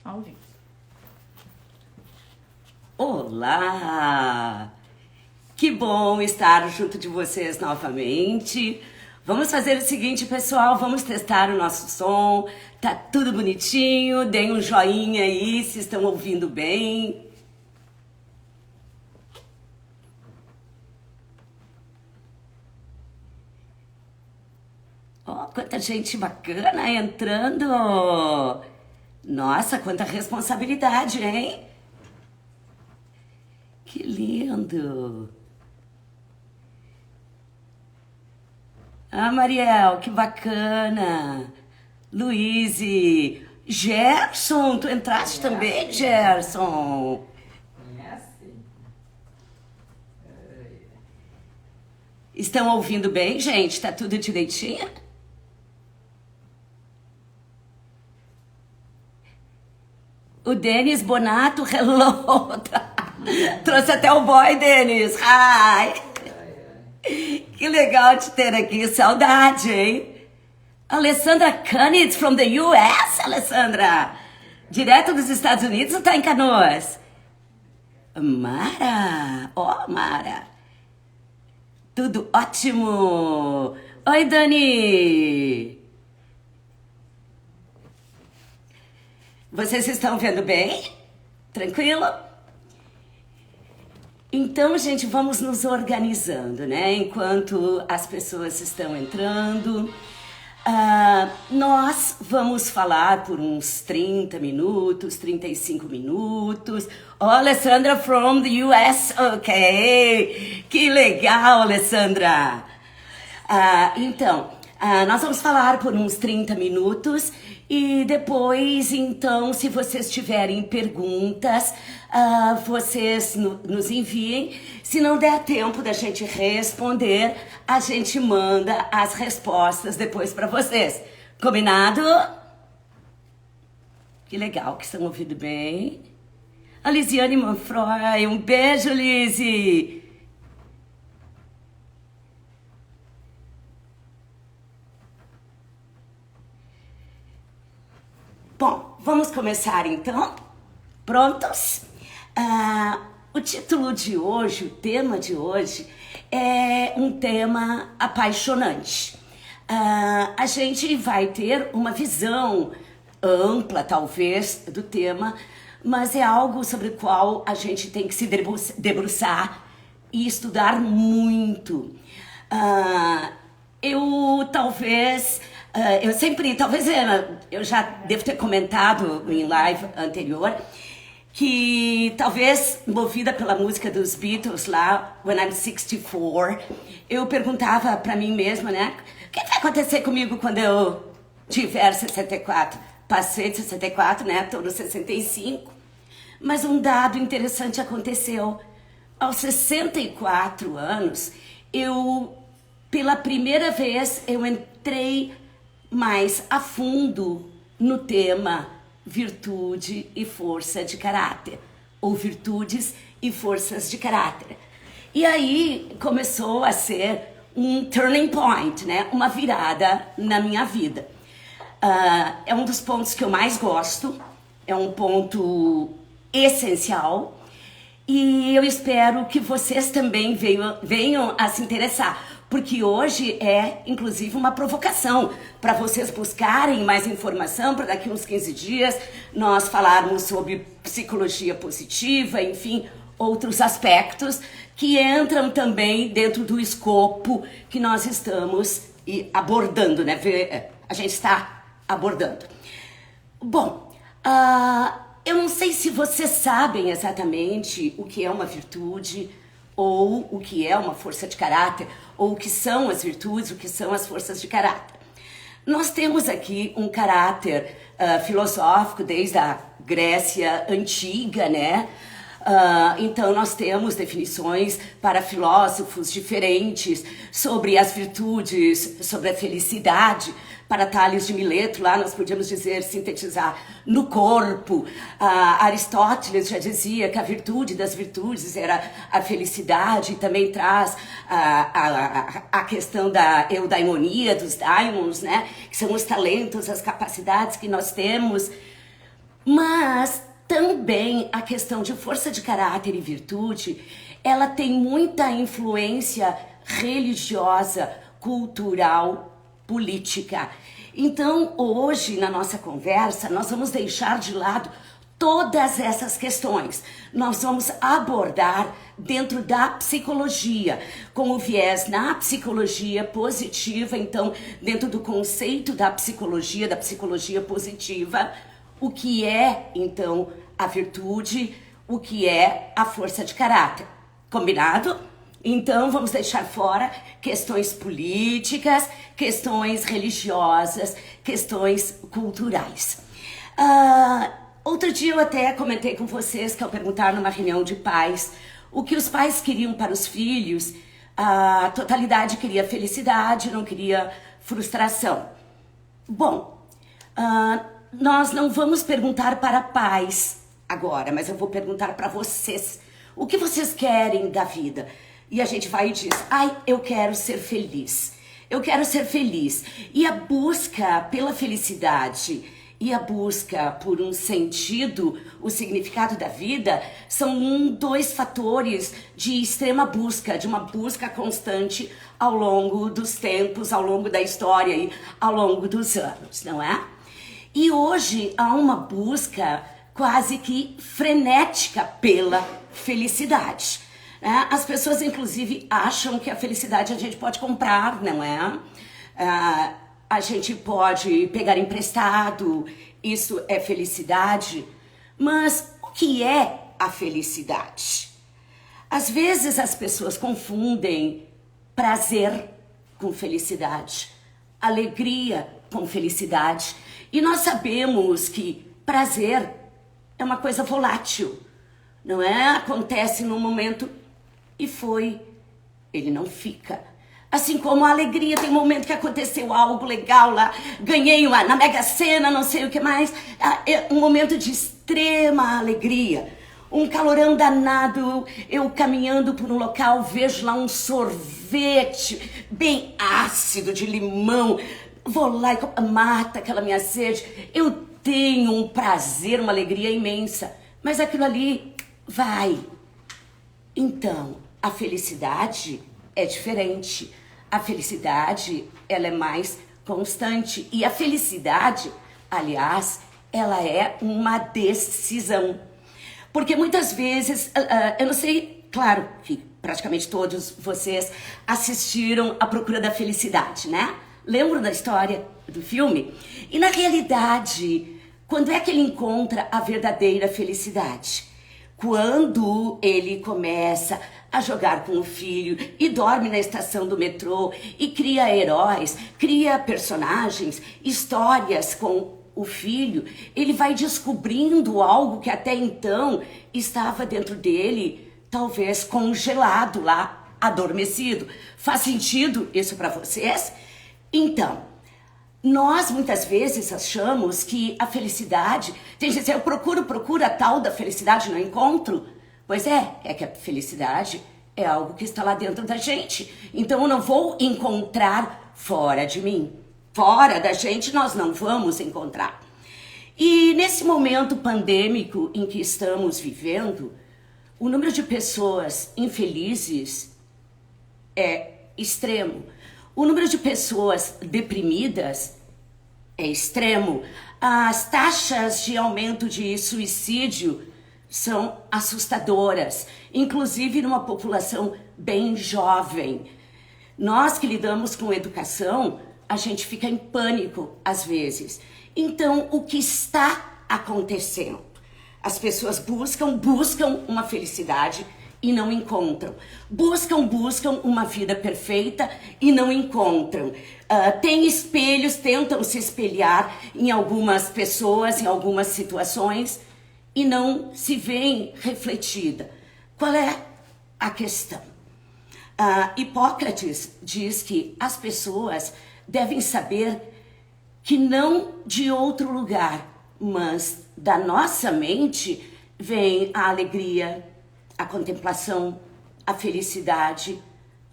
Ao vivo. Olá! Que bom estar junto de vocês novamente. Vamos fazer o seguinte, pessoal, vamos testar o nosso som. Tá tudo bonitinho, deem um joinha aí se estão ouvindo bem. Ó, quanta gente bacana entrando! Nossa, quanta responsabilidade, hein? Que lindo! Ah, Mariel, que bacana! Luíse! Gerson, tu entraste também, Gerson? Estão ouvindo bem, gente? Tá tudo direitinho? O Denis Bonato, hello! Trouxe até o boy, Denis! Hi! Que legal te ter aqui, saudade, hein? Alessandra Cunitz from the US, Alessandra! Direto dos Estados Unidos ou tá em Canoas? Mara! Ó, Mara! Tudo ótimo! Oi, Dani! Vocês estão vendo bem? Tranquilo? Então, gente, vamos nos organizando, né? Enquanto as pessoas estão entrando. Nós vamos falar por uns 30 minutos, 35 minutos. Oh, Alessandra from the US, ok. Que legal, Alessandra. Então, nós vamos falar por uns 30 minutos e depois, então, se vocês tiverem perguntas, vocês nos enviem. Se não der tempo da gente responder, a gente manda as respostas depois para vocês. Combinado? Que legal que estão ouvindo bem. A Lisiane Manfroy, um beijo, Lise! Bom, vamos começar então? Prontos? O título de hoje, o tema de hoje, é um tema apaixonante. A gente vai ter uma visão ampla, talvez, do tema, mas é algo sobre o qual a gente tem que se debruçar e estudar muito. Eu já devo ter comentado em live anterior que talvez movida pela música dos Beatles lá, When I'm 64, eu perguntava pra mim mesma, né? O que vai acontecer comigo quando eu tiver 64? Passei de 64, né? Tô no 65. Mas um dado interessante aconteceu. Aos 64 anos, pela primeira vez, eu entrei mais a fundo no tema virtude e força de caráter, ou virtudes e forças de caráter. E aí começou a ser um turning point, né? Uma virada na minha vida. É um dos pontos que eu mais gosto, é um ponto essencial, e eu espero que vocês também venham a se interessar, porque hoje é, inclusive, uma provocação para vocês buscarem mais informação, para daqui uns 15 dias nós falarmos sobre psicologia positiva, enfim, outros aspectos que entram também dentro do escopo que nós estamos abordando, né? A gente está abordando. Bom, eu não sei se vocês sabem exatamente o que é uma virtude, ou o que é uma força de caráter, ou o que são as virtudes, o que são as forças de caráter. Nós temos aqui um caráter filosófico desde a Grécia Antiga, né? Então nós temos definições para filósofos diferentes sobre as virtudes, sobre a felicidade. Para Tales de Mileto, lá nós podíamos dizer, sintetizar, no corpo. Aristóteles já dizia que a virtude das virtudes era a felicidade, e também traz a questão da eudaimonia, dos daimons, né? Que são os talentos, as capacidades que nós temos. Mas também a questão de força de caráter e virtude, ela tem muita influência religiosa, cultural, política. Então, hoje, na nossa conversa, nós vamos deixar de lado todas essas questões. Nós vamos abordar dentro da psicologia, com o viés na psicologia positiva, então, dentro do conceito da psicologia positiva, o que é, então, a virtude, o que é a força de caráter. Combinado? Então, vamos deixar fora questões políticas, questões religiosas, questões culturais. Outro dia eu até comentei com vocês que ao perguntar numa reunião de pais o que os pais queriam para os filhos, a totalidade queria felicidade, não queria frustração. Bom, nós não vamos perguntar para pais agora, mas eu vou perguntar para vocês. O que vocês querem da vida? E a gente vai e diz, eu quero ser feliz. Eu quero ser feliz. E a busca pela felicidade e a busca por um sentido, o significado da vida, são dois fatores de extrema busca, de uma busca constante ao longo dos tempos, ao longo da história e ao longo dos anos, não é? E hoje há uma busca quase que frenética pela felicidade. As pessoas, inclusive, acham que a felicidade a gente pode comprar, não é? A gente pode pegar emprestado, isso é felicidade. Mas o que é a felicidade? Às vezes as pessoas confundem prazer com felicidade, alegria com felicidade. E nós sabemos que prazer é uma coisa volátil, não é? Acontece num momento e foi, ele não fica. Assim como a alegria, tem um momento que aconteceu algo legal lá, ganhei na Mega Sena, não sei o que mais, é um momento de extrema alegria, um calorão danado, eu caminhando por um local, vejo lá um sorvete bem ácido de limão, vou lá e mata aquela minha sede, eu tenho um prazer, uma alegria imensa, mas aquilo ali vai. Então, a felicidade é diferente. A felicidade, ela é mais constante. E a felicidade, aliás, ela é uma decisão. Porque muitas vezes, eu não sei, claro que praticamente todos vocês assistiram A Procura da Felicidade, né? Lembram da história do filme? E na realidade, quando é que ele encontra a verdadeira felicidade? Quando ele começa a jogar com o filho e dorme na estação do metrô e cria heróis, cria personagens, histórias com o filho, ele vai descobrindo algo que até então estava dentro dele, talvez congelado lá, adormecido. Faz sentido isso para vocês? Então, nós muitas vezes achamos que a felicidade, tem gente que diz, eu procuro a tal da felicidade, não encontro. Pois é que a felicidade é algo que está lá dentro da gente. Então eu não vou encontrar fora de mim. Fora da gente nós não vamos encontrar. E nesse momento pandêmico em que estamos vivendo, o número de pessoas infelizes é extremo. O número de pessoas deprimidas é extremo. As taxas de aumento de suicídio são assustadoras, inclusive numa população bem jovem. Nós que lidamos com educação, a gente fica em pânico às vezes. Então, o que está acontecendo? As pessoas buscam uma felicidade e não encontram. Buscam uma vida perfeita e não encontram. Tem espelhos, tentam se espelhar em algumas pessoas, em algumas situações e não se veem refletida. Qual é a questão? Hipócrates diz que as pessoas devem saber que não de outro lugar, mas da nossa mente vem a alegria, a contemplação, a felicidade,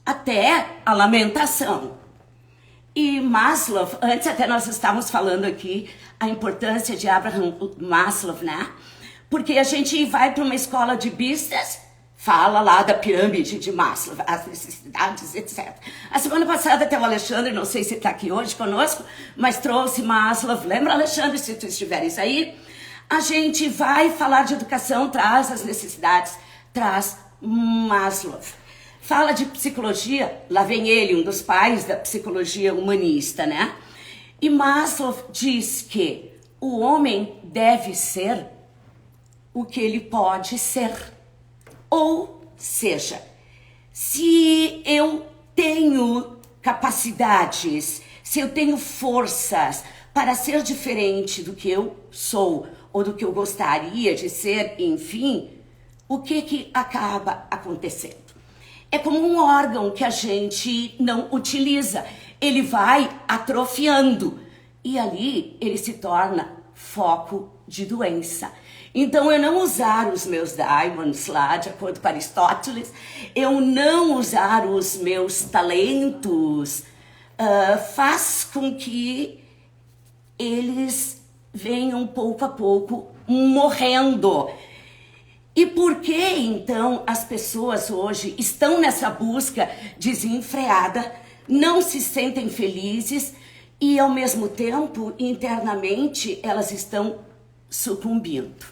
até a lamentação. E Maslow, antes até nós estávamos falando aqui a importância de Abraham Maslow, né? Porque a gente vai para uma escola de business, fala lá da pirâmide de Maslow, as necessidades, etc. A semana passada até o Alexandre, não sei se está aqui hoje conosco, mas trouxe Maslow. Lembra, Alexandre, se tu estiveres aí? A gente vai falar de educação, traz as necessidades, traz Maslow. Fala de psicologia, lá vem ele, um dos pais da psicologia humanista, né? E Maslow diz que o homem deve ser o que ele pode ser. Ou seja, se eu tenho capacidades, se eu tenho forças para ser diferente do que eu sou, ou do que eu gostaria de ser, enfim, o que acaba acontecendo? É como um órgão que a gente não utiliza. Ele vai atrofiando e ali ele se torna foco de doença. Então, eu não usar os meus diamonds lá, de acordo com Aristóteles, eu não usar os meus talentos, faz com que eles venham pouco a pouco morrendo. E por que, então, as pessoas hoje estão nessa busca desenfreada, não se sentem felizes e, ao mesmo tempo, internamente, elas estão sucumbindo?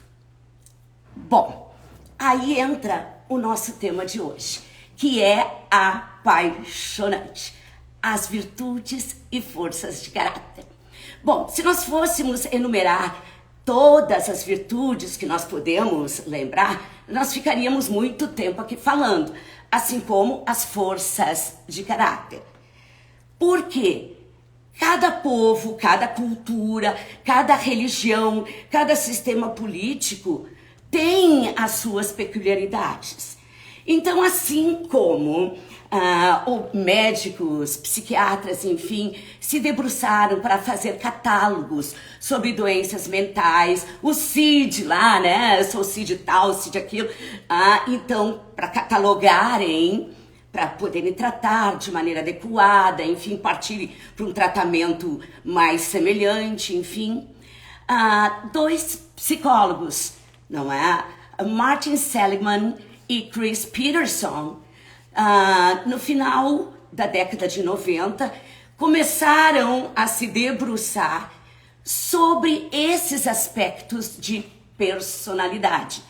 Bom, aí entra o nosso tema de hoje, que é apaixonante, as virtudes e forças de caráter. Bom, se nós fôssemos enumerar todas as virtudes que nós podemos lembrar, nós ficaríamos muito tempo aqui falando, assim como as forças de caráter. Porque cada povo, cada cultura, cada religião, cada sistema político tem as suas peculiaridades. Então, assim como médicos, psiquiatras, enfim, se debruçaram para fazer catálogos sobre doenças mentais, o CID lá, né? Eu sou CID tal, CID aquilo. Então, para catalogarem, para poderem tratar de maneira adequada, enfim, partir para um tratamento mais semelhante, enfim. Dois psicólogos, não é? Martin Seligman e Chris Peterson, no final da década de 90, começaram a se debruçar sobre esses aspectos de personalidade.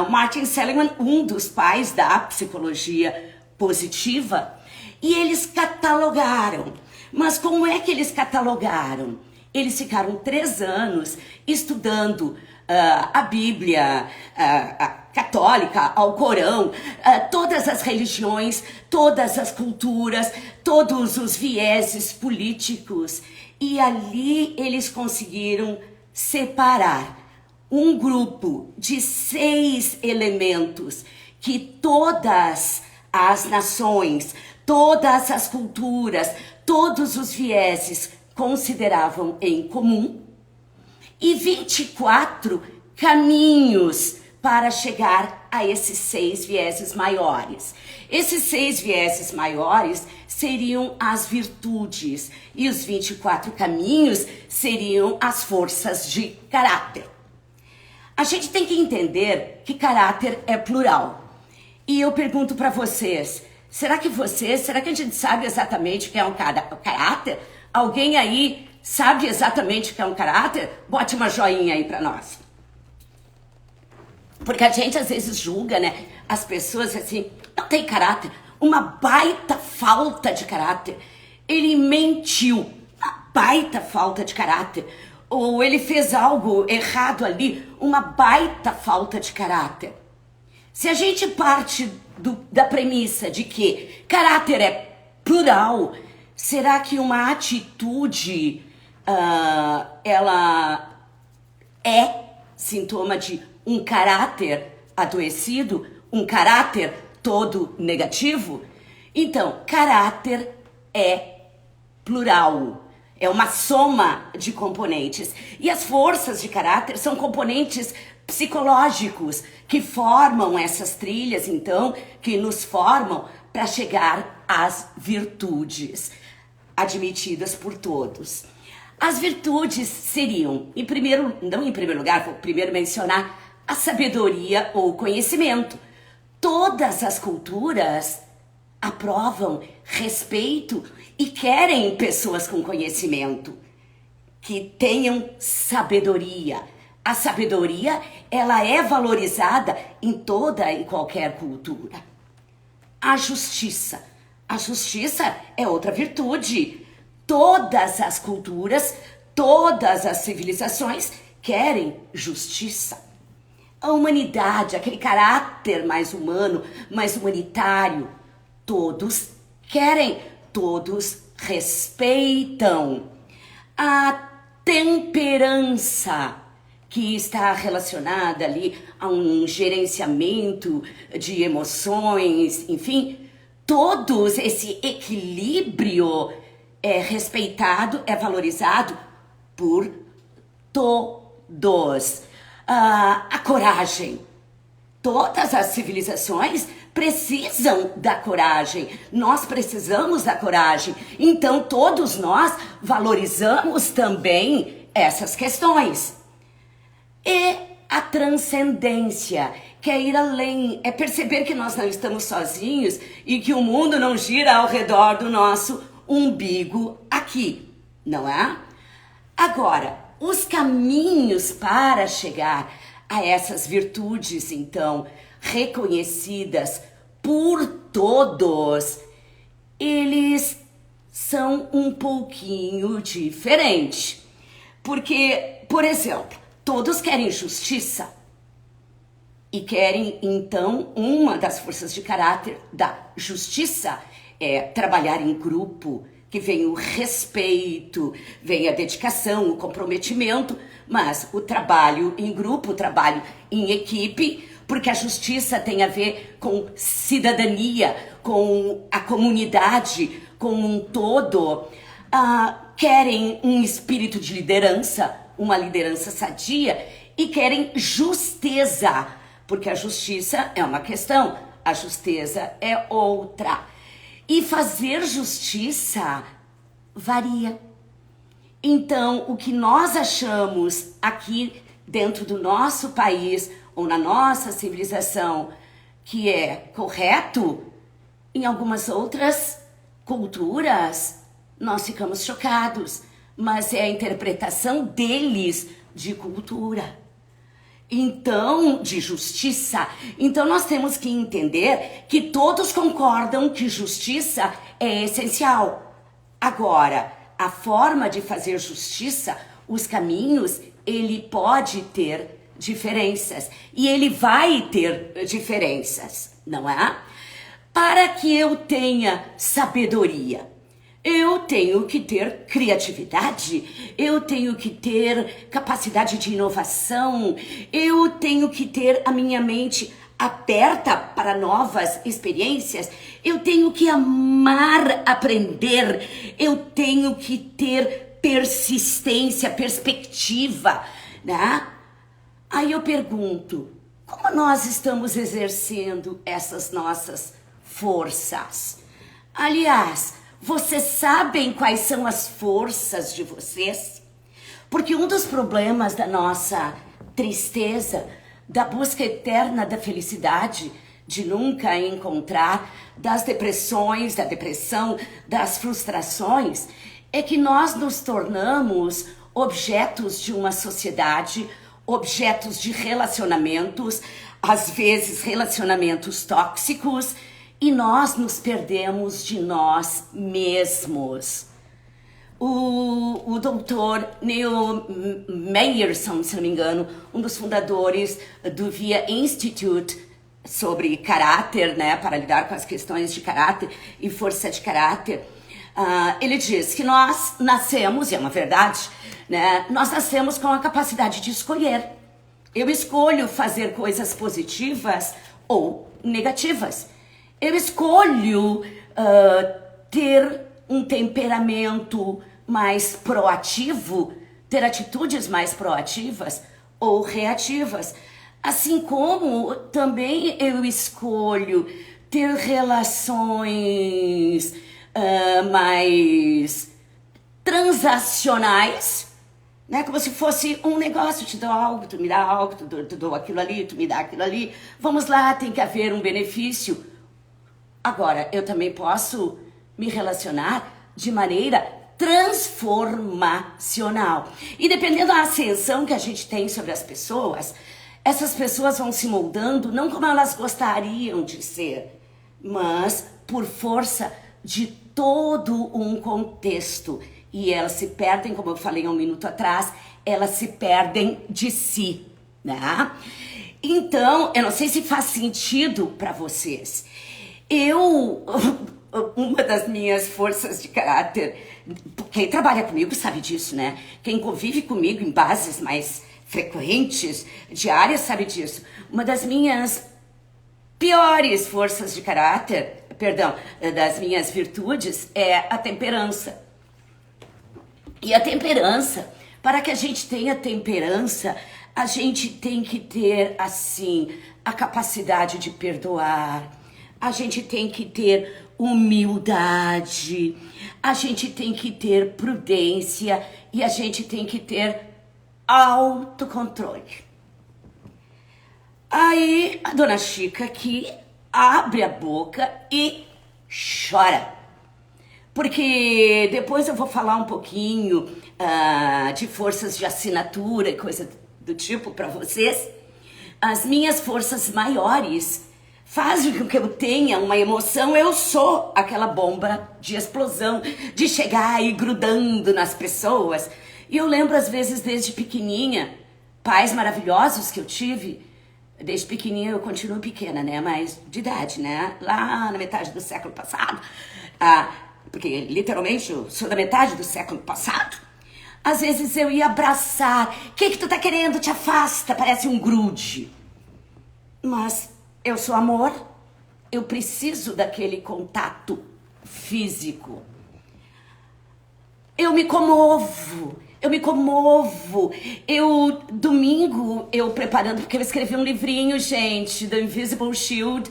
Martin Seligman, um dos pais da psicologia positiva, e eles catalogaram. Mas como é que eles catalogaram? Eles ficaram 3 anos estudando a Bíblia, a católica, ao Corão, todas as religiões, todas as culturas, todos os vieses políticos. E ali eles conseguiram separar um grupo de 6 elementos que todas as nações, todas as culturas, todos os vieses consideravam em comum, e 24 caminhos para chegar a esses 6 vieses maiores. Esses 6 vieses maiores seriam as virtudes e os 24 caminhos seriam as forças de caráter. A gente tem que entender que caráter é plural. E eu pergunto para vocês, será que a gente sabe exatamente o que é um caráter? Alguém aí sabe exatamente o que é um caráter? Bote uma joinha aí para nós. Porque a gente às vezes julga, né? As pessoas assim, não tem caráter. Uma baita falta de caráter. Ele mentiu. Uma baita falta de caráter. Ou ele fez algo errado ali. Uma baita falta de caráter. Se a gente parte da premissa de que caráter é plural, será que uma atitude ela é sintoma de um caráter adoecido, um caráter todo negativo? Então, caráter é plural, é uma soma de componentes. E as forças de caráter são componentes psicológicos que formam essas trilhas, então, que nos formam para chegar às virtudes. admitidas por todos. As virtudes seriam, não em primeiro lugar, vou primeiro mencionar a sabedoria ou conhecimento. Todas as culturas aprovam, respeitam e querem pessoas com conhecimento, que tenham sabedoria. A sabedoria, ela é valorizada em toda e qualquer cultura. A justiça. A justiça é outra virtude. Todas as culturas, todas as civilizações querem justiça. A humanidade, aquele caráter mais humano, mais humanitário, todos querem, todos respeitam. A temperança, que está relacionada ali a um gerenciamento de emoções, enfim, todos esse equilíbrio é respeitado, é valorizado por todos. A coragem. Todas as civilizações precisam da coragem. Nós precisamos da coragem. Então, todos nós valorizamos também essas questões. E a transcendência, que é ir além, é perceber que nós não estamos sozinhos e que o mundo não gira ao redor do nosso umbigo aqui, não é? Agora, os caminhos para chegar a essas virtudes, então, reconhecidas por todos, eles são um pouquinho diferentes. Porque, por exemplo, todos querem justiça e querem, então, uma das forças de caráter da justiça é trabalhar em grupo, que vem o respeito, vem a dedicação, o comprometimento, mas o trabalho em grupo, o trabalho em equipe, porque a justiça tem a ver com cidadania, com a comunidade, com um todo. Querem um espírito de liderança, uma liderança sadia, e querem justeza, porque a justiça é uma questão, a justeza é outra. E fazer justiça varia. Então, o que nós achamos aqui dentro do nosso país ou na nossa civilização que é correto, em algumas outras culturas nós ficamos chocados, mas é a interpretação deles de cultura. Então, de justiça. Então, nós temos que entender que todos concordam que justiça é essencial. Agora, a forma de fazer justiça, os caminhos, ele pode ter diferenças. E ele vai ter diferenças, não é? Para que eu tenha sabedoria, eu tenho que ter criatividade, eu tenho que ter capacidade de inovação, eu tenho que ter a minha mente aberta para novas experiências, eu tenho que amar aprender, eu tenho que ter persistência, perspectiva, né? Aí eu pergunto, como nós estamos exercendo essas nossas forças? Aliás, vocês sabem quais são as forças de vocês? Porque um dos problemas da nossa tristeza, da busca eterna da felicidade, de nunca encontrar, das depressões, da depressão, das frustrações, é que nós nos tornamos objetos de uma sociedade, objetos de relacionamentos, às vezes relacionamentos tóxicos, e nós nos perdemos de nós mesmos. O doutor Neil Meyerson, se não me engano, um dos fundadores do VIA Institute sobre caráter, né, para lidar com as questões de caráter e força de caráter, ele diz que nós nascemos, e é uma verdade, né, nós nascemos com a capacidade de escolher. Eu escolho fazer coisas positivas ou negativas. Eu escolho ter um temperamento mais proativo, ter atitudes mais proativas ou reativas. Assim como também eu escolho ter relações mais transacionais, né? Como se fosse um negócio, eu te dou algo, tu me dá algo, tu dou aquilo ali, tu me dá aquilo ali. Vamos lá, tem que haver um benefício. Agora, eu também posso me relacionar de maneira transformacional. E dependendo da ascensão que a gente tem sobre as pessoas, essas pessoas vão se moldando não como elas gostariam de ser, mas por força de todo um contexto. E elas se perdem, como eu falei um minuto atrás, elas se perdem de si, né? Então, eu não sei se faz sentido para vocês. Uma das minhas forças de caráter, quem trabalha comigo sabe disso, né? Quem convive comigo em bases mais frequentes, diárias, sabe disso. Uma das minhas piores forças de caráter, das minhas virtudes, é a temperança. E a temperança, para que a gente tenha temperança, a gente tem que ter, assim, a capacidade de perdoar, a gente tem que ter humildade, a gente tem que ter prudência e a gente tem que ter autocontrole. Aí a dona Chica aqui abre a boca e chora. Porque depois eu vou falar um pouquinho de forças de assinatura e coisa do tipo para vocês. As minhas forças maiores fazem com que eu tenha uma emoção. Eu sou aquela bomba de explosão, de chegar e grudando nas pessoas. E eu lembro às vezes desde pequenininha, pais maravilhosos que eu tive. Desde pequenininha eu continuo pequena, né? Mas de idade, né? Lá na metade do século passado. Porque literalmente eu sou da metade do século passado. Às vezes eu ia abraçar. O que tu tá querendo? Te afasta. Parece um grude. Mas eu sou amor. Eu preciso daquele contato físico. Eu me comovo. Domingo, eu preparando, porque eu escrevi um livrinho, gente, The Invisible Shield,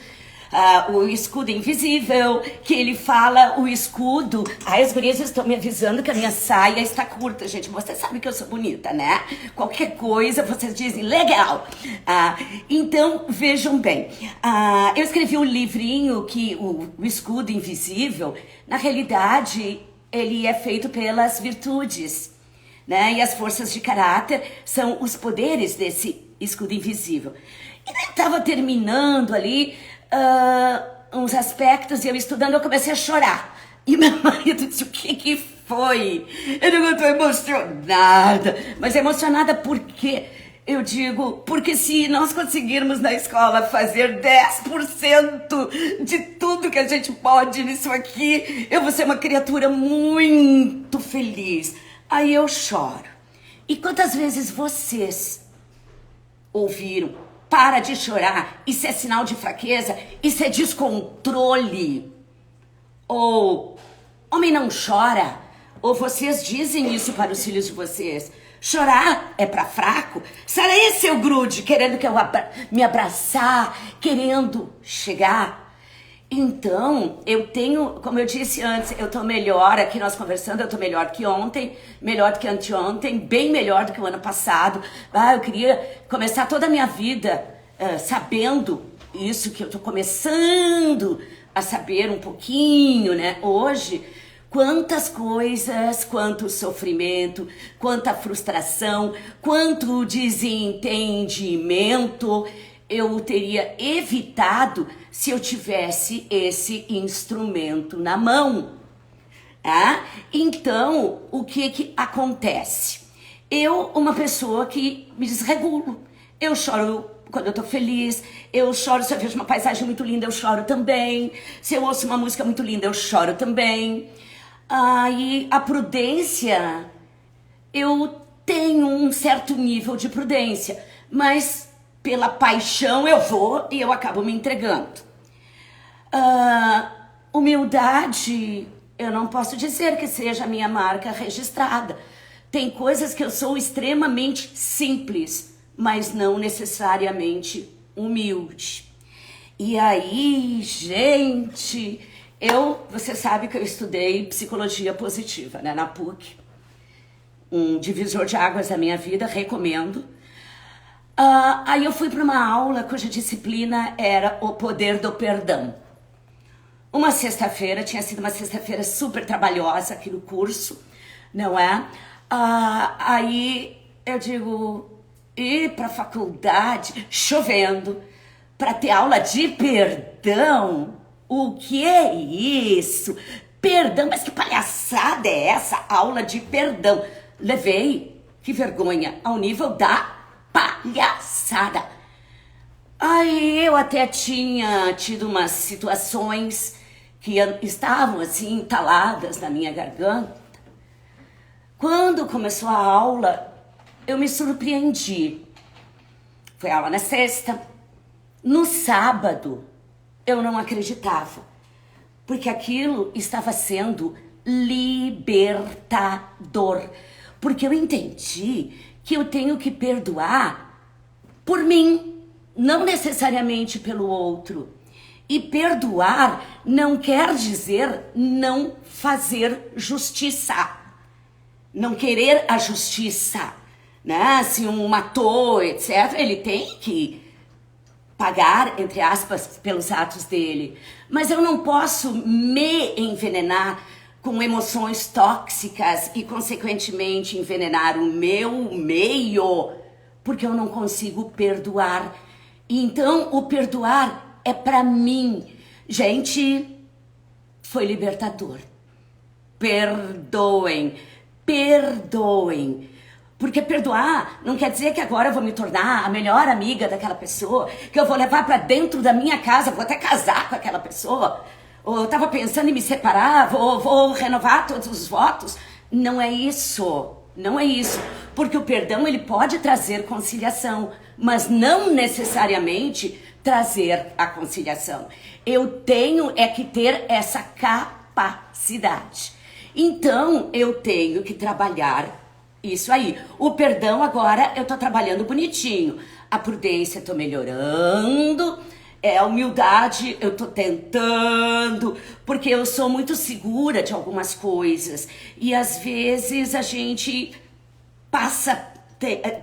o escudo invisível, que ele fala o escudo. As gurias estão me avisando que a minha saia está curta, gente. Vocês sabem que eu sou bonita, né? Qualquer coisa, vocês dizem, legal. Então, vejam bem. Eu escrevi um livrinho que o escudo invisível, na realidade, ele é feito pelas virtudes, né? E as forças de caráter são os poderes desse escudo invisível. E eu estava terminando ali uns aspectos e eu estudando, eu comecei a chorar. E meu marido disse, o que foi? Eu não estou emocionada. Mas emocionada por quê? Eu digo, porque se nós conseguirmos na escola fazer 10% de tudo que a gente pode nisso aqui, eu vou ser uma criatura muito feliz. Aí eu choro. E quantas vezes vocês ouviram, para de chorar, isso é sinal de fraqueza, isso é descontrole? Ou, homem não chora? Ou vocês dizem isso para os filhos de vocês? Chorar é para fraco? Será esse o grude, querendo que eu me abraçar, querendo chegar? Então, eu tenho, como eu disse antes, eu tô melhor, aqui nós conversando, eu tô melhor que ontem, melhor do que anteontem, bem melhor do que o ano passado. Eu queria começar toda a minha vida sabendo isso, que eu tô começando a saber um pouquinho, né? Hoje, quantas coisas, quanto sofrimento, quanta frustração, quanto desentendimento eu teria evitado se eu tivesse esse instrumento na mão. Então, o que acontece? Eu, uma pessoa que me desregulo. Eu choro quando eu tô feliz, eu choro se eu vejo uma paisagem muito linda, eu choro também. Se eu ouço uma música muito linda, eu choro também. E a prudência, eu tenho um certo nível de prudência, mas pela paixão eu vou e eu acabo me entregando. Humildade, eu não posso dizer que seja a minha marca registrada. Tem coisas que eu sou extremamente simples, mas não necessariamente humilde. E aí, gente, Você sabe que eu estudei psicologia positiva, né, na PUC. Um divisor de águas da minha vida, recomendo. Aí eu fui para uma aula cuja disciplina era o poder do perdão. Uma sexta-feira, tinha sido uma sexta-feira super trabalhosa aqui no curso, não é? Aí eu digo, ir para a faculdade, chovendo, para ter aula de perdão? O que é isso? Perdão, mas que palhaçada é essa? Aula de perdão. Levei, que vergonha, ao nível da palhaçada. Aí eu até tinha tido umas situações que estavam assim entaladas na minha garganta. Quando começou a aula, eu me surpreendi. Foi aula na sexta. No sábado, eu não acreditava, porque aquilo estava sendo libertador. Porque eu entendi que eu tenho que perdoar por mim, não necessariamente pelo outro. E perdoar não quer dizer não fazer justiça, não querer a justiça, né? Se um matou, etc., ele tem que pagar, entre aspas, pelos atos dele. Mas eu não posso me envenenar com emoções tóxicas e, consequentemente, envenenar o meu meio, porque eu não consigo perdoar. Então, o perdoar é para mim. Gente, foi libertador. Perdoem, perdoem. Porque perdoar não quer dizer que agora eu vou me tornar a melhor amiga daquela pessoa, que eu vou levar para dentro da minha casa, vou até casar com aquela pessoa. Ou eu estava pensando em me separar, vou renovar todos os votos. Não é isso, não é isso. Porque o perdão, ele pode trazer conciliação, mas não necessariamente trazer a conciliação. Eu tenho que ter essa capacidade. Então, eu tenho que trabalhar isso aí. O perdão agora eu tô trabalhando bonitinho. A prudência eu tô melhorando. A humildade eu tô tentando. Porque eu sou muito segura de algumas coisas. E às vezes a gente passa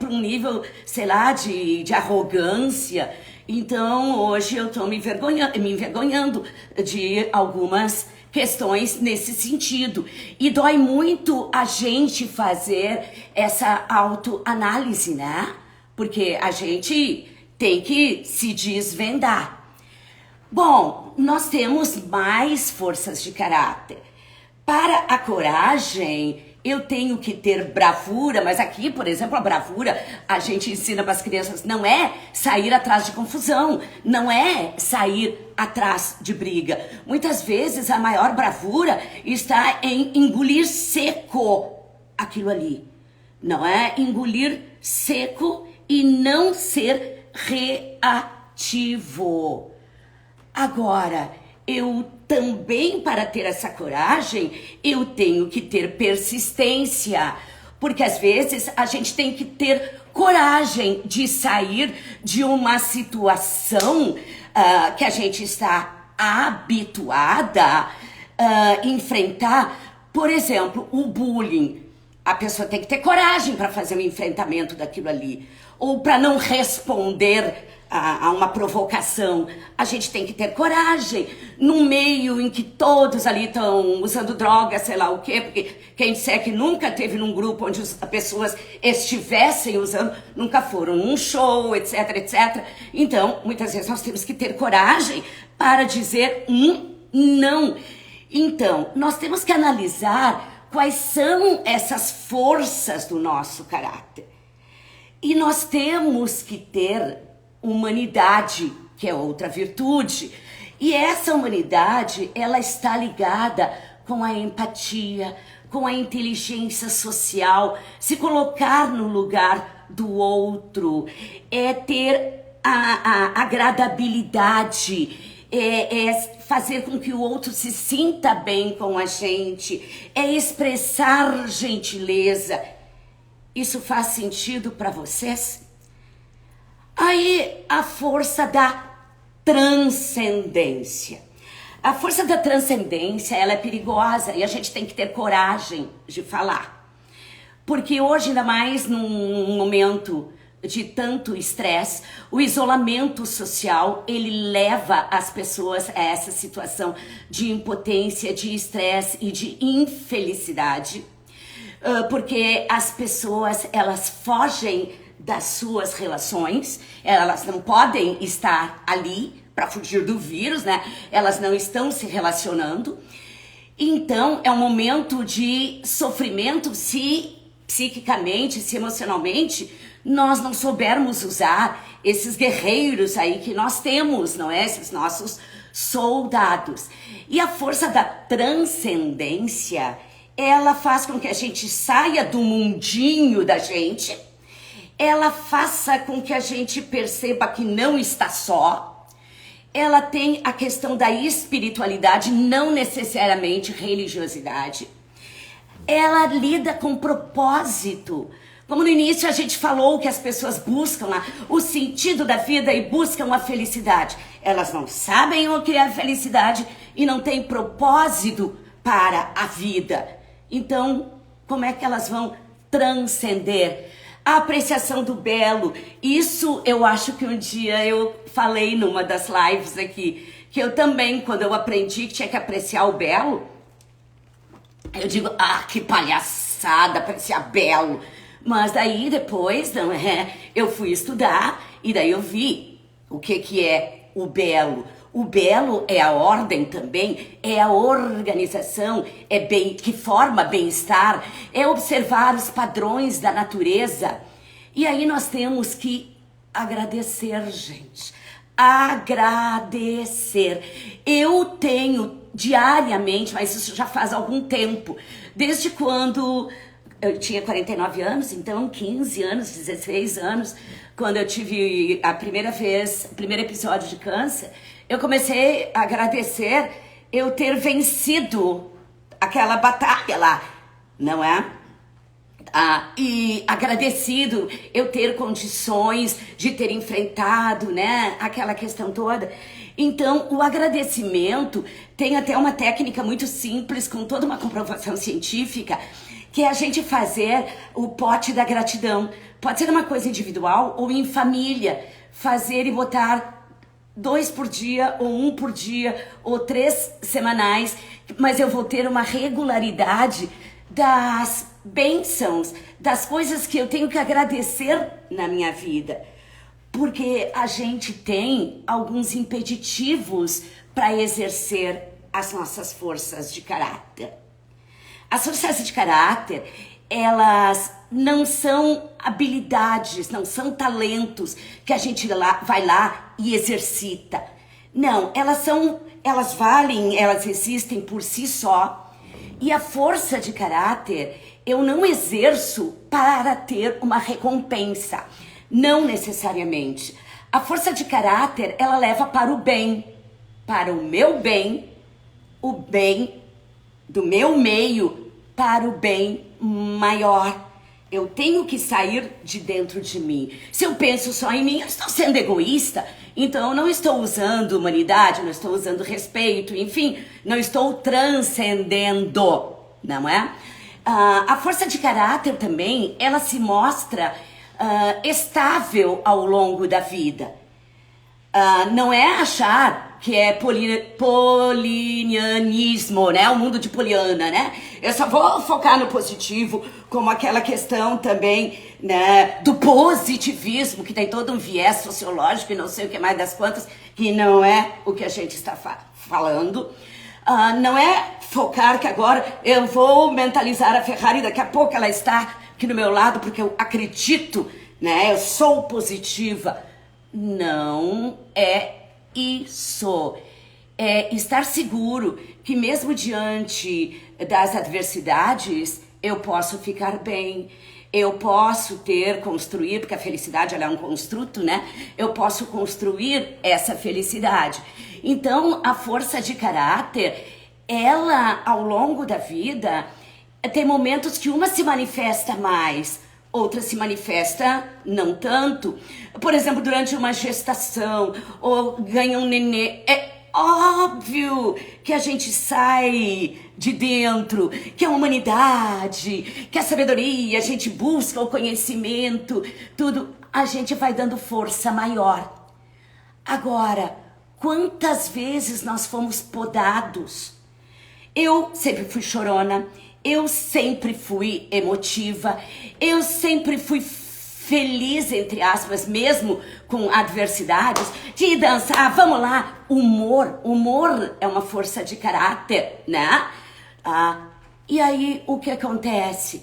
para um nível, sei lá, de arrogância. Então hoje eu tô me envergonhando de algumas questões nesse sentido. E dói muito a gente fazer essa autoanálise, né? Porque a gente tem que se desvendar. Bom, nós temos mais forças de caráter. Para a coragem, eu tenho que ter bravura, mas aqui, por exemplo, a bravura, a gente ensina para as crianças, não é sair atrás de confusão, não é sair atrás de briga. Muitas vezes a maior bravura está em engolir seco aquilo ali. Não é engolir seco e não ser reativo. Agora, eu também, para ter essa coragem, eu tenho que ter persistência. Porque às vezes a gente tem que ter coragem de sair de uma situação que a gente está habituada a enfrentar. Por exemplo, o bullying. A pessoa tem que ter coragem para fazer o enfrentamento daquilo ali. Ou para não responder a uma provocação. A gente tem que ter coragem. Num meio em que todos ali estão usando droga, sei lá o quê, porque quem disser que nunca teve num grupo onde as pessoas estivessem usando, nunca foram num show, etc, etc. Então, muitas vezes nós temos que ter coragem para dizer não. Então, nós temos que analisar quais são essas forças do nosso caráter. E nós temos que ter humanidade, que é outra virtude. E essa humanidade, ela está ligada com a empatia, com a inteligência social, se colocar no lugar do outro, é ter a agradabilidade, é fazer com que o outro se sinta bem com a gente, é expressar gentileza. Isso faz sentido para vocês? Aí a força da transcendência. A força da transcendência, ela é perigosa e a gente tem que ter coragem de falar. Porque hoje, ainda mais num momento de tanto estresse, o isolamento social, ele leva as pessoas a essa situação de impotência, de estresse e de infelicidade. Porque as pessoas, elas fogem das suas relações, elas não podem estar ali para fugir do vírus, né? Elas não estão se relacionando. Então, é um momento de sofrimento se psiquicamente, se emocionalmente, nós não soubermos usar esses guerreiros aí que nós temos, não é? Esses nossos soldados. E a força da transcendência, ela faz com que a gente saia do mundinho da gente, ela faça com que a gente perceba que não está só. Ela tem a questão da espiritualidade, não necessariamente religiosidade. Ela lida com propósito. Como no início a gente falou que as pessoas buscam lá o sentido da vida e buscam a felicidade. Elas não sabem o que é a felicidade e não têm propósito para a vida. Então, como é que elas vão transcender? A apreciação do belo. Isso eu acho que um dia eu falei numa das lives aqui, que eu também, quando eu aprendi que tinha que apreciar o belo, eu digo, que palhaçada, apreciar belo. Mas daí depois, não é? Eu fui estudar e daí eu vi o que é o belo. O belo é a ordem também, é a organização, é bem, que forma bem-estar, é observar os padrões da natureza. E aí nós temos que agradecer, gente. Agradecer. Eu tenho diariamente, mas isso já faz algum tempo, desde quando eu tinha 49 anos, então 15 anos, 16 anos, quando eu tive a primeira vez, o primeiro episódio de câncer, eu comecei a agradecer eu ter vencido aquela batalha lá, não é? E agradecido eu ter condições de ter enfrentado, né, aquela questão toda. Então, o agradecimento tem até uma técnica muito simples, com toda uma comprovação científica, que é a gente fazer o pote da gratidão. Pode ser uma coisa individual ou em família. Fazer e botar 2 por dia, ou 1 por dia, ou 3 semanais. Mas eu vou ter uma regularidade das bênçãos, das coisas que eu tenho que agradecer na minha vida. Porque a gente tem alguns impeditivos para exercer as nossas forças de caráter. As forças de caráter, elas não são habilidades, não são talentos que a gente vai lá e exercita. Não, elas valem, elas existem por si só. E a força de caráter, eu não exerço para ter uma recompensa. Não necessariamente. A força de caráter, ela leva para o bem, para o bem do meu meio, para o bem maior. Eu tenho que sair de dentro de mim. Se eu penso só em mim, eu estou sendo egoísta. Então, eu não estou usando humanidade, não estou usando respeito, enfim, não estou transcendendo, não é? A força de caráter também, ela se mostra estável ao longo da vida. Não é achar que é polianismo, né? O mundo de Poliana, né? Eu só vou focar no positivo, como aquela questão também, né, do positivismo, que tem todo um viés sociológico e não sei o que mais das quantas, que não é o que a gente está falando. Não é focar que agora eu vou mentalizar a Ferrari, daqui a pouco ela está aqui do meu lado, porque eu acredito, né? Eu sou positiva. Não é isso. É estar seguro que mesmo diante das adversidades, eu posso ficar bem. Eu posso construir, porque a felicidade ela é um construto, né? Eu posso construir essa felicidade. Então, a força de caráter, ela, ao longo da vida, tem momentos que uma se manifesta mais, outra se manifesta não tanto. Por exemplo, durante uma gestação, ou ganha um nenê. óbvio que a gente sai de dentro, que a humanidade, que a sabedoria, a gente busca o conhecimento, tudo, a gente vai dando força maior. Agora, quantas vezes nós fomos podados? Eu sempre fui chorona, eu sempre fui emotiva, eu sempre fui feliz, entre aspas, mesmo com adversidades, de dançar, vamos lá, humor é uma força de caráter, né? E aí, o que acontece?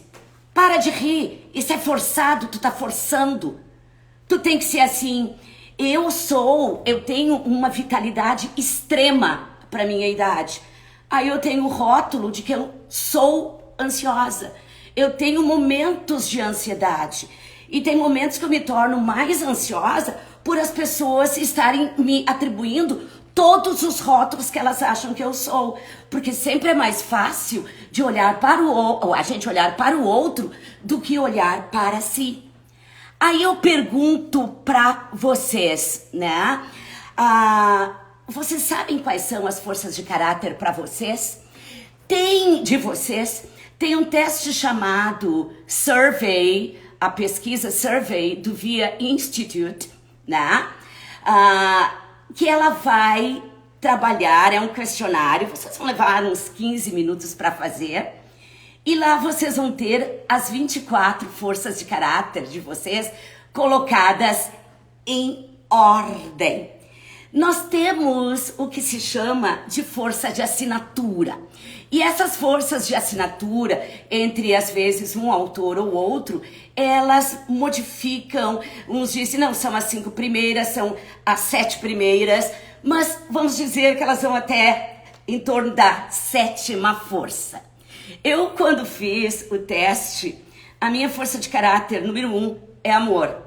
Para de rir, isso é forçado, tu tá forçando, tu tem que ser assim. Eu tenho uma vitalidade extrema para minha idade. Aí eu tenho o rótulo de que eu sou ansiosa. Eu tenho momentos de ansiedade. E tem momentos que eu me torno mais ansiosa por as pessoas estarem me atribuindo todos os rótulos que elas acham que eu sou. Porque sempre é mais fácil de olhar para a gente olhar para o outro do que olhar para si. Aí eu pergunto para vocês, né? Vocês sabem quais são as forças de caráter para vocês? Tem um teste chamado Survey, a pesquisa Survey do VIA Institute, né? Que ela vai trabalhar, é um questionário, vocês vão levar uns 15 minutos para fazer. E lá vocês vão ter as 24 forças de caráter de vocês colocadas em ordem. Nós temos o que se chama de força de assinatura. E essas forças de assinatura, entre às vezes um autor ou outro, elas modificam, uns dizem, não, são as 5 primeiras, são as 7 primeiras, mas vamos dizer que elas vão até em torno da 7ª força. Eu, quando fiz o teste, a minha força de caráter número 1 é amor.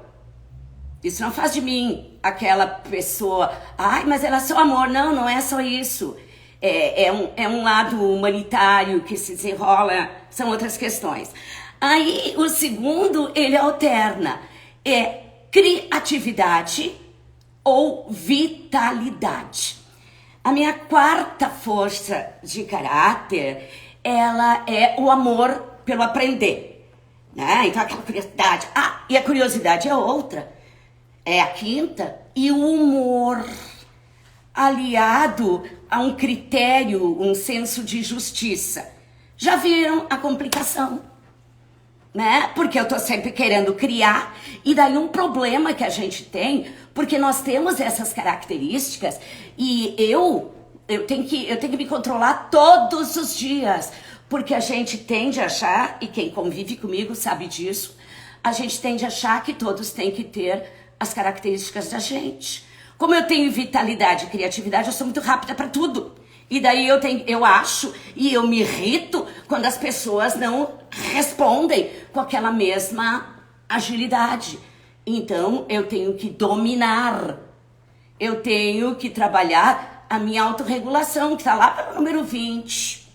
Isso não faz de mim aquela pessoa, ai, mas ela é só amor. Não, não é só isso. É um lado humanitário que se desenrola, são outras questões. Aí, o segundo, ele alterna. É criatividade ou vitalidade. A minha 4ª força de caráter, ela é o amor pelo aprender, né? Então aquela curiosidade, e a curiosidade é outra, é a 5ª, e o humor aliado a um critério, um senso de justiça. Já viram a complicação, né? Porque eu tô sempre querendo criar, e daí um problema que a gente tem, porque nós temos essas características, e eu tenho que me controlar todos os dias, porque a gente tende a achar, e quem convive comigo sabe disso, a gente tende a achar que todos têm que ter as características da gente. Como eu tenho vitalidade e criatividade, eu sou muito rápida para tudo. E daí eu acho e eu me irrito quando as pessoas não respondem com aquela mesma agilidade. Então eu tenho que dominar, eu tenho que trabalhar a minha autorregulação, que está lá pelo número 20.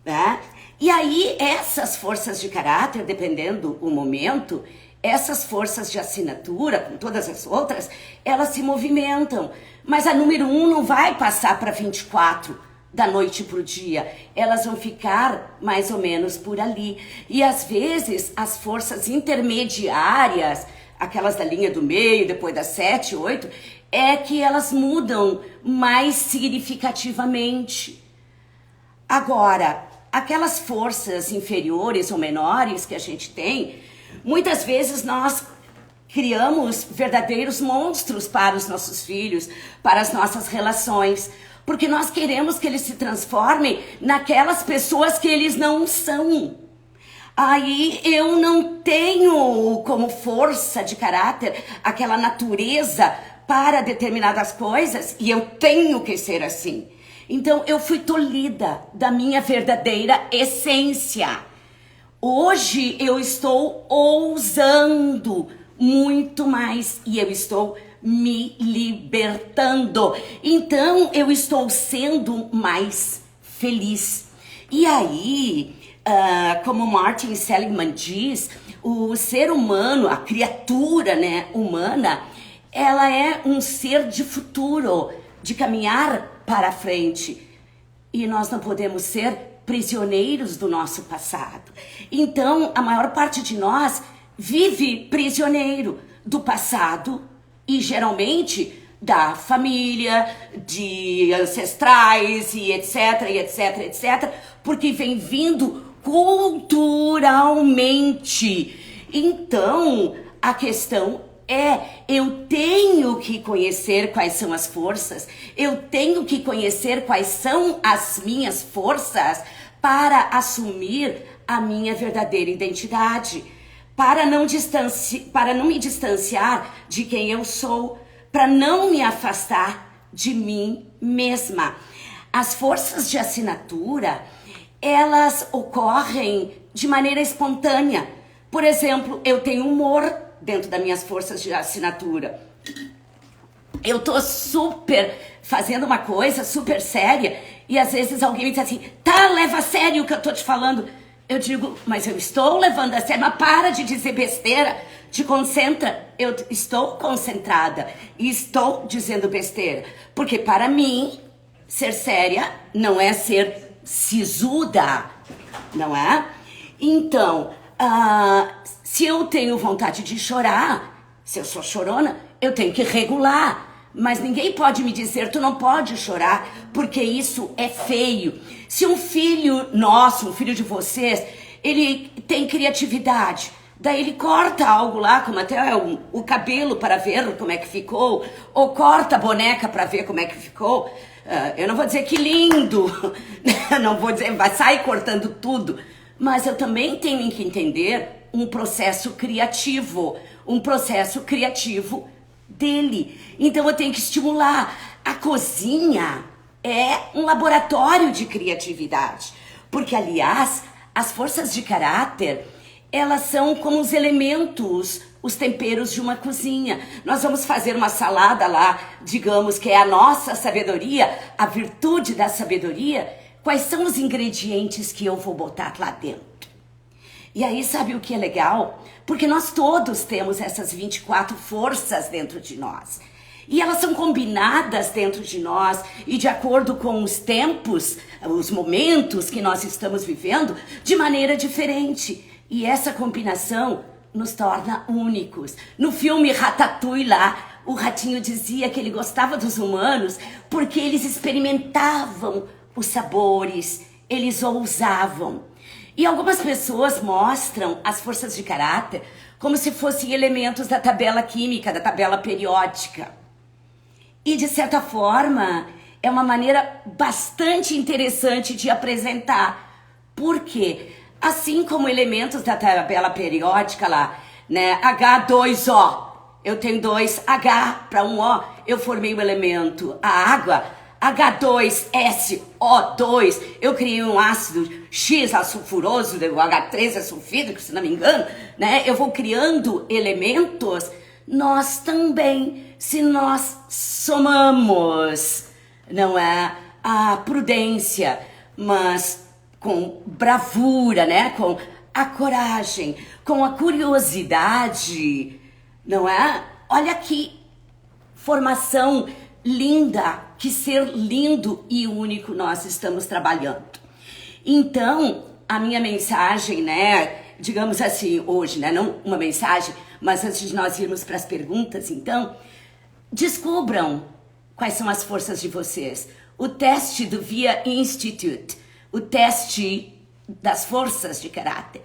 Né? E aí essas forças de caráter, dependendo do momento, essas forças de assinatura, com todas as outras, elas se movimentam. Mas a número 1 não vai passar para 24 da noite para o dia. Elas vão ficar mais ou menos por ali. E às vezes as forças intermediárias, aquelas da linha do meio, depois das 7, 8, é que elas mudam mais significativamente. Agora, aquelas forças inferiores ou menores que a gente tem, muitas vezes nós criamos verdadeiros monstros para os nossos filhos, para as nossas relações, porque nós queremos que eles se transformem naquelas pessoas que eles não são. Aí eu não tenho como força de caráter aquela natureza para determinadas coisas e eu tenho que ser assim. Então eu fui tolhida da minha verdadeira essência. Hoje eu estou ousando muito mais e eu estou me libertando. Então eu estou sendo mais feliz. E aí, como Martin Seligman diz, o ser humano, a criatura, né, humana, ela é um ser de futuro, de caminhar para frente. E nós não podemos ser prisioneiros do nosso passado. Então, a maior parte de nós vive prisioneiro do passado e geralmente da família, de ancestrais e etc, porque vem vindo culturalmente. Então, a questão eu tenho que conhecer quais são as forças, eu tenho que conhecer quais são as minhas forças para assumir a minha verdadeira identidade, para não me distanciar de quem eu sou, para não me afastar de mim mesma. As forças de assinatura, elas ocorrem de maneira espontânea. Por exemplo, eu tenho humor dentro das minhas forças de assinatura. Eu tô fazendo uma coisa super séria e às vezes alguém me diz assim, tá, leva a sério o que eu tô te falando. Eu digo, mas eu estou levando a sério, mas para de dizer besteira, te concentra. Eu estou concentrada e estou dizendo besteira. Porque para mim, ser séria não é ser sisuda, não é? Então, se eu tenho vontade de chorar, se eu sou chorona, eu tenho que regular. Mas ninguém pode me dizer, tu não pode chorar, porque isso é feio. Se um filho nosso, um filho de vocês, ele tem criatividade, daí ele corta algo lá, como até o cabelo para ver como é que ficou, ou corta a boneca para ver como é que ficou. Eu não vou dizer que lindo, não vou dizer, vai sair cortando tudo, mas eu também tenho que entender um processo criativo dele. Então eu tenho que estimular. A cozinha é um laboratório de criatividade, porque aliás, as forças de caráter, elas são como os elementos, os temperos de uma cozinha. Nós vamos fazer uma salada lá, digamos que é a nossa sabedoria, a virtude da sabedoria. Quais são os ingredientes que eu vou botar lá dentro? E aí, sabe o que é legal? Porque nós todos temos essas 24 forças dentro de nós. E elas são combinadas dentro de nós e de acordo com os tempos, os momentos que nós estamos vivendo, de maneira diferente. E essa combinação nos torna únicos. No filme Ratatouille lá, o ratinho dizia que ele gostava dos humanos porque eles experimentavam os sabores, eles ousavam. E algumas pessoas mostram as forças de caráter como se fossem elementos da tabela química, da tabela periódica. E de certa forma, é uma maneira bastante interessante de apresentar. Por quê? Assim como elementos da tabela periódica lá, né? H2O. Eu tenho 2H para um O, eu formei o elemento a água. H2SO2, eu criei um ácido X sulfuroso, o H3 é sulfídrico, se não me engano, né? Eu vou criando elementos, nós também, se nós somamos, não é a prudência, mas com bravura, né? Com a coragem, com a curiosidade, não é? Olha que formação linda, que ser lindo e único nós estamos trabalhando. Então, a minha mensagem, né, digamos assim, hoje, né, não uma mensagem, mas antes de nós irmos para as perguntas, então, descubram quais são as forças de vocês. O teste do VIA Institute, o teste das forças de caráter.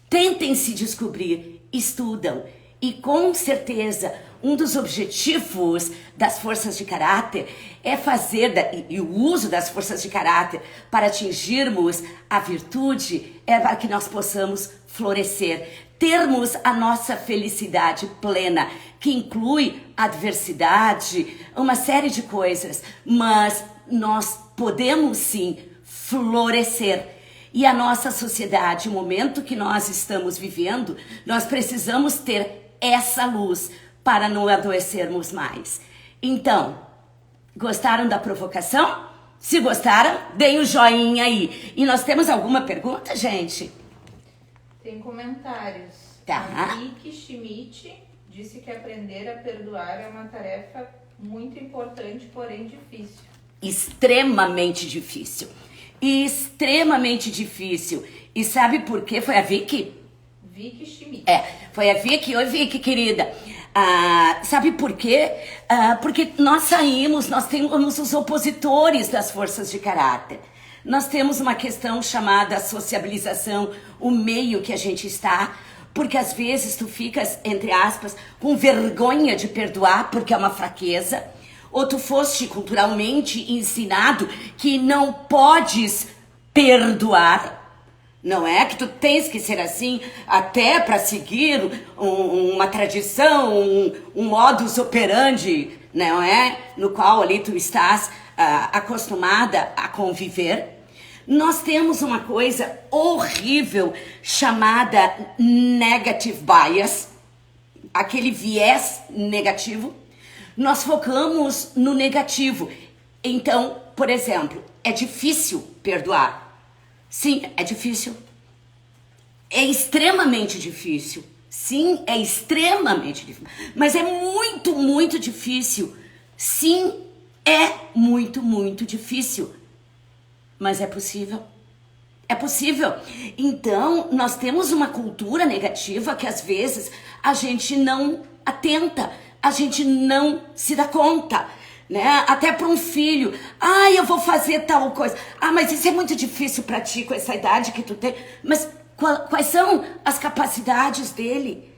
Tentem se descobrir, estudam e com certeza um dos objetivos das forças de caráter é fazer, e o uso das forças de caráter para atingirmos a virtude, é para que nós possamos florescer, termos a nossa felicidade plena, que inclui adversidade, uma série de coisas, mas nós podemos sim florescer. E a nossa sociedade, o momento que nós estamos vivendo, nós precisamos ter essa luz para não adoecermos mais. Então, gostaram da provocação? Se gostaram, deem o joinha aí. E nós temos alguma pergunta, gente? Tem comentários. Tá. A Vicky Schmidt disse que aprender a perdoar é uma tarefa muito importante, porém difícil. extremamente difícil. Extremamente difícil. E sabe por quê? Foi a Vicky? Vicky Schmidt. Foi a Vicky. Oi, Vicky, querida. Sabe por quê? Porque nós temos os opositores das forças de caráter. Nós temos uma questão chamada sociabilização, o meio que a gente está, porque às vezes tu ficas, entre aspas, com vergonha de perdoar porque é uma fraqueza, ou tu foste culturalmente ensinado que não podes perdoar. Não é que tu tens que ser assim até para seguir uma tradição, um modus operandi, não é? No qual ali tu estás acostumada a conviver. Nós temos uma coisa horrível chamada negative bias, aquele viés negativo. Nós focamos no negativo. Então, por exemplo, é difícil perdoar. Sim, é difícil. É extremamente difícil. Sim, é extremamente difícil. Mas é muito, muito difícil. Sim, é muito, muito difícil. Mas é possível. É possível. Então, nós temos uma cultura negativa que às vezes a gente não atenta, a gente não se dá conta. Né? Até para um filho, eu vou fazer tal coisa, mas isso é muito difícil para ti com essa idade que tu tem, mas quais são as capacidades dele?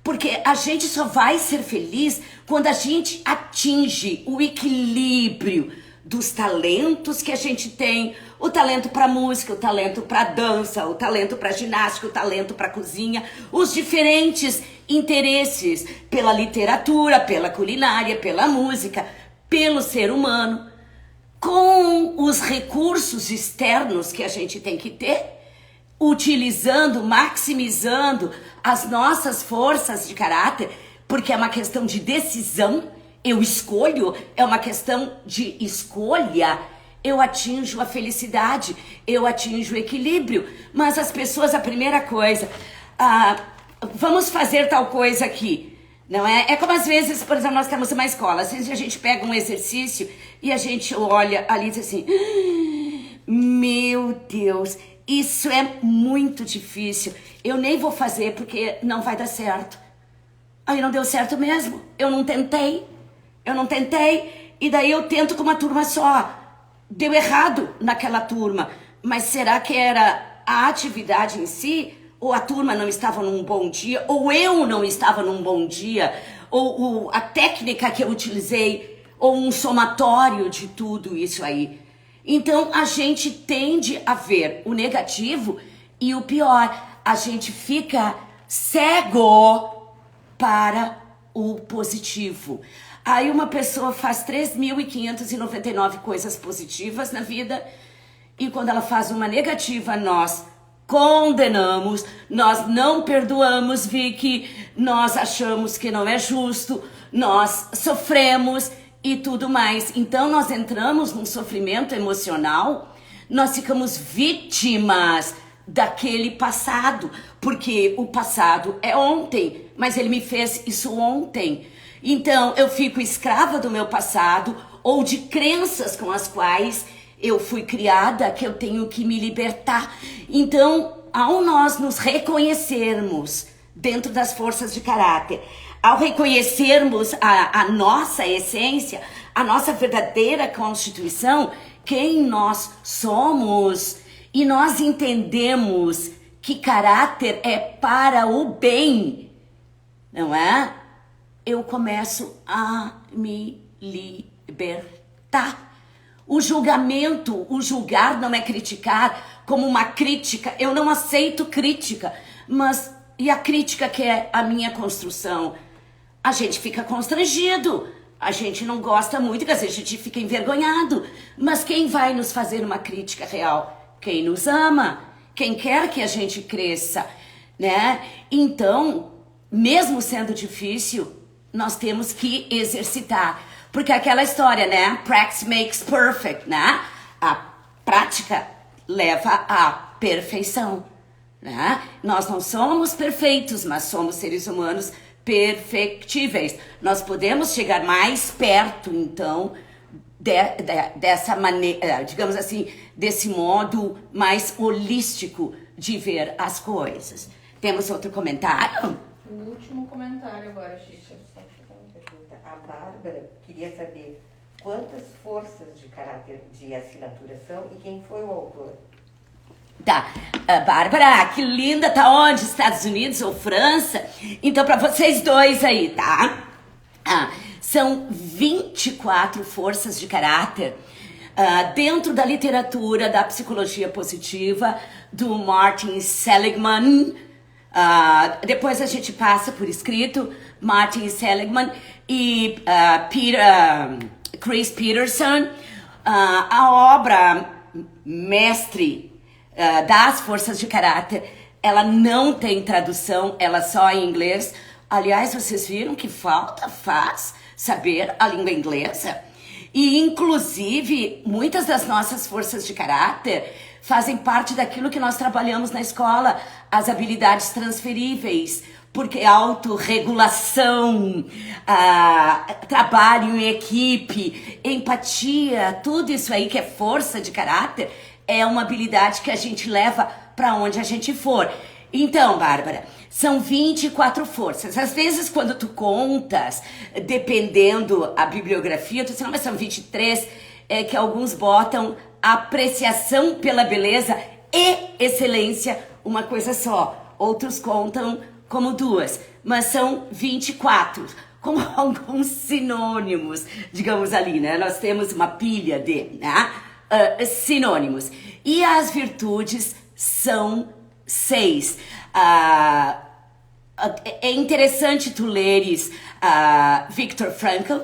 Porque a gente só vai ser feliz quando a gente atinge o equilíbrio dos talentos que a gente tem, o talento para música, o talento para dança, o talento para ginástica, o talento para cozinha, os diferentes interesses pela literatura, pela culinária, pela música, pelo ser humano, com os recursos externos que a gente tem que ter, utilizando, maximizando as nossas forças de caráter, porque é uma questão de decisão, eu escolho, é uma questão de escolha, eu atinjo a felicidade, eu atinjo o equilíbrio, mas as pessoas, a primeira coisa, vamos fazer tal coisa aqui. Não é? É como às vezes, por exemplo, nós temos uma escola, às vezes a gente pega um exercício e a gente olha ali e diz assim, meu Deus, isso é muito difícil, eu nem vou fazer porque não vai dar certo. Aí não deu certo mesmo, eu não tentei, e daí eu tento com uma turma só, deu errado naquela turma, mas será que era a atividade em si? Ou a turma não estava num bom dia, ou eu não estava num bom dia, ou a técnica que eu utilizei, ou um somatório de tudo isso aí. Então, a gente tende a ver o negativo e o pior. A gente fica cego para o positivo. Aí uma pessoa faz 3.599 coisas positivas na vida e quando ela faz uma negativa, nós condenamos, nós não perdoamos, Vicky, nós achamos que não é justo, nós sofremos e tudo mais. Então nós entramos num sofrimento emocional, nós ficamos vítimas daquele passado, porque o passado é ontem, mas ele me fez isso ontem. Então eu fico escrava do meu passado ou de crenças com as quais eu fui criada, que eu tenho que me libertar. Então, ao nós nos reconhecermos dentro das forças de caráter, ao reconhecermos a nossa essência, a nossa verdadeira constituição, quem nós somos, e nós entendemos que caráter é para o bem, não é? Eu começo a me libertar. O julgamento, o julgar não é criticar como uma crítica. Eu não aceito crítica, mas e a crítica que é a minha construção? A gente fica constrangido, a gente não gosta muito, porque às vezes a gente fica envergonhado. Mas quem vai nos fazer uma crítica real? Quem nos ama, quem quer que a gente cresça, né? Então, mesmo sendo difícil, nós temos que exercitar. Porque aquela história, né? Practice makes perfect, né? A prática leva à perfeição, né? Nós não somos perfeitos, mas somos seres humanos perfectíveis. Nós podemos chegar mais perto, então, dessa maneira, digamos assim, desse modo mais holístico de ver as coisas. Temos outro comentário? O último comentário agora, Xixa. Só uma pergunta. A Bárbara queria saber quantas forças de caráter de assinatura são e quem foi o autor. Tá, Bárbara, que linda, tá onde? Estados Unidos ou França? Então, para vocês dois aí, tá? São 24 forças de caráter dentro da literatura da psicologia positiva do Martin Seligman. Depois a gente passa por escrito, Martin Seligman e Chris Peterson. A obra mestre das forças de caráter, ela não tem tradução, ela só é em inglês. Aliás, vocês viram que falta faz saber a língua inglesa? E, inclusive, muitas das nossas forças de caráter fazem parte daquilo que nós trabalhamos na escola, as habilidades transferíveis, porque autorregulação, trabalho em equipe, empatia, tudo isso aí que é força de caráter, é uma habilidade que a gente leva para onde a gente for. Então, Bárbara, são 24 forças. Às vezes, quando tu contas, dependendo a bibliografia, tu diz, não, mas são 23, é que alguns botam apreciação pela beleza e excelência, uma coisa só. Outros contam como duas, mas são 24, como alguns sinônimos, digamos ali, né? Nós temos uma pilha de sinônimos. E as virtudes são 6. É interessante tu leres Viktor Frankl,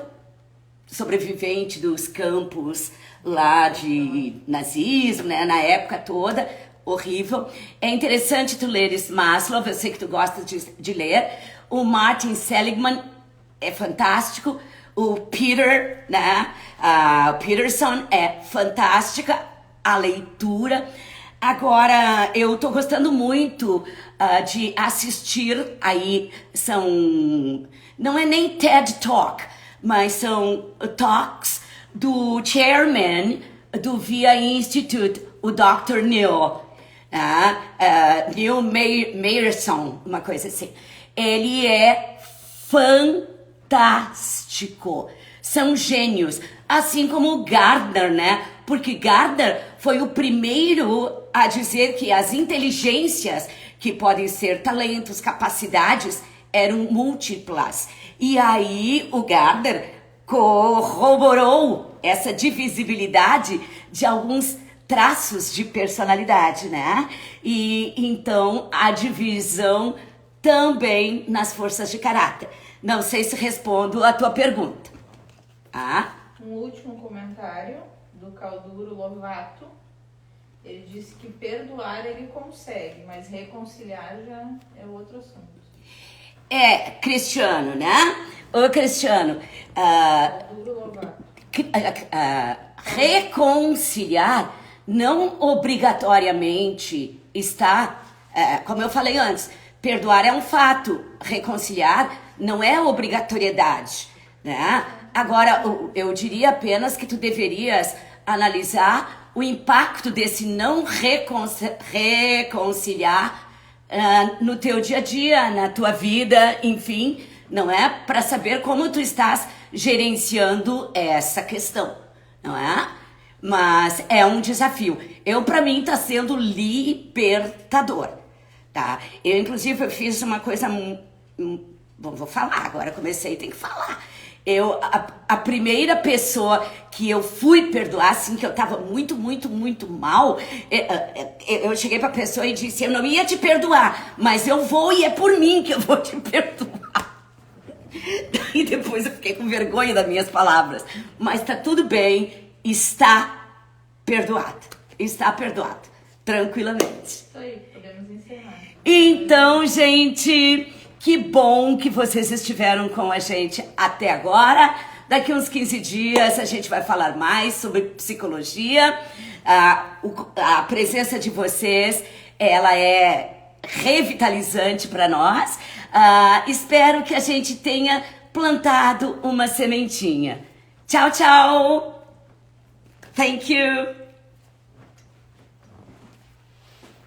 sobrevivente dos campos lá de nazismo, né, na época toda, horrível. É interessante tu leres Maslow, eu sei que tu gosta de ler. O Martin Seligman é fantástico. O Peter, né, Peterson é fantástica a leitura. Agora, eu tô gostando muito de assistir, aí não é nem TED Talk, mas são talks do chairman do VIA Institute, o Dr. Neil, Neil Mayerson, uma coisa assim. Ele é fantástico, são gênios, assim como o Gardner, né? Porque Gardner foi o primeiro a dizer que as inteligências, que podem ser talentos, capacidades, eram múltiplas. E aí o Gardner corroborou essa divisibilidade de alguns traços de personalidade, né? E então a divisão também nas forças de caráter. Não sei se respondo a tua pergunta. Um último comentário do Calduro Lovato. Ele disse que perdoar ele consegue, mas reconciliar já é outro assunto. Cristiano, né? Ô, Cristiano, Calduro Lovato. Reconciliar não obrigatoriamente está, como eu falei antes, perdoar é um fato, reconciliar não é obrigatoriedade, né? Agora, eu diria apenas que tu deverias analisar o impacto desse não reconciliar no teu dia a dia, na tua vida, enfim, não é? Para saber como tu estás gerenciando essa questão, não é? Mas é um desafio. Para mim, está sendo libertador, tá? Eu, inclusive, eu fiz uma coisa... Bom, vou falar agora, comecei, tem que falar. A primeira pessoa que eu fui perdoar, assim, que eu tava muito, muito, muito mal, eu cheguei pra pessoa e disse, eu não ia te perdoar, mas eu vou e é por mim que eu vou te perdoar. Daí depois eu fiquei com vergonha das minhas palavras. Mas tá tudo bem, está perdoado, tranquilamente. Isso aí, podemos encerrar. Então, gente... Que bom que vocês estiveram com a gente até agora. Daqui uns 15 dias a gente vai falar mais sobre psicologia. A presença de vocês, ela é revitalizante para nós. Espero que a gente tenha plantado uma sementinha. Tchau, tchau! Thank you.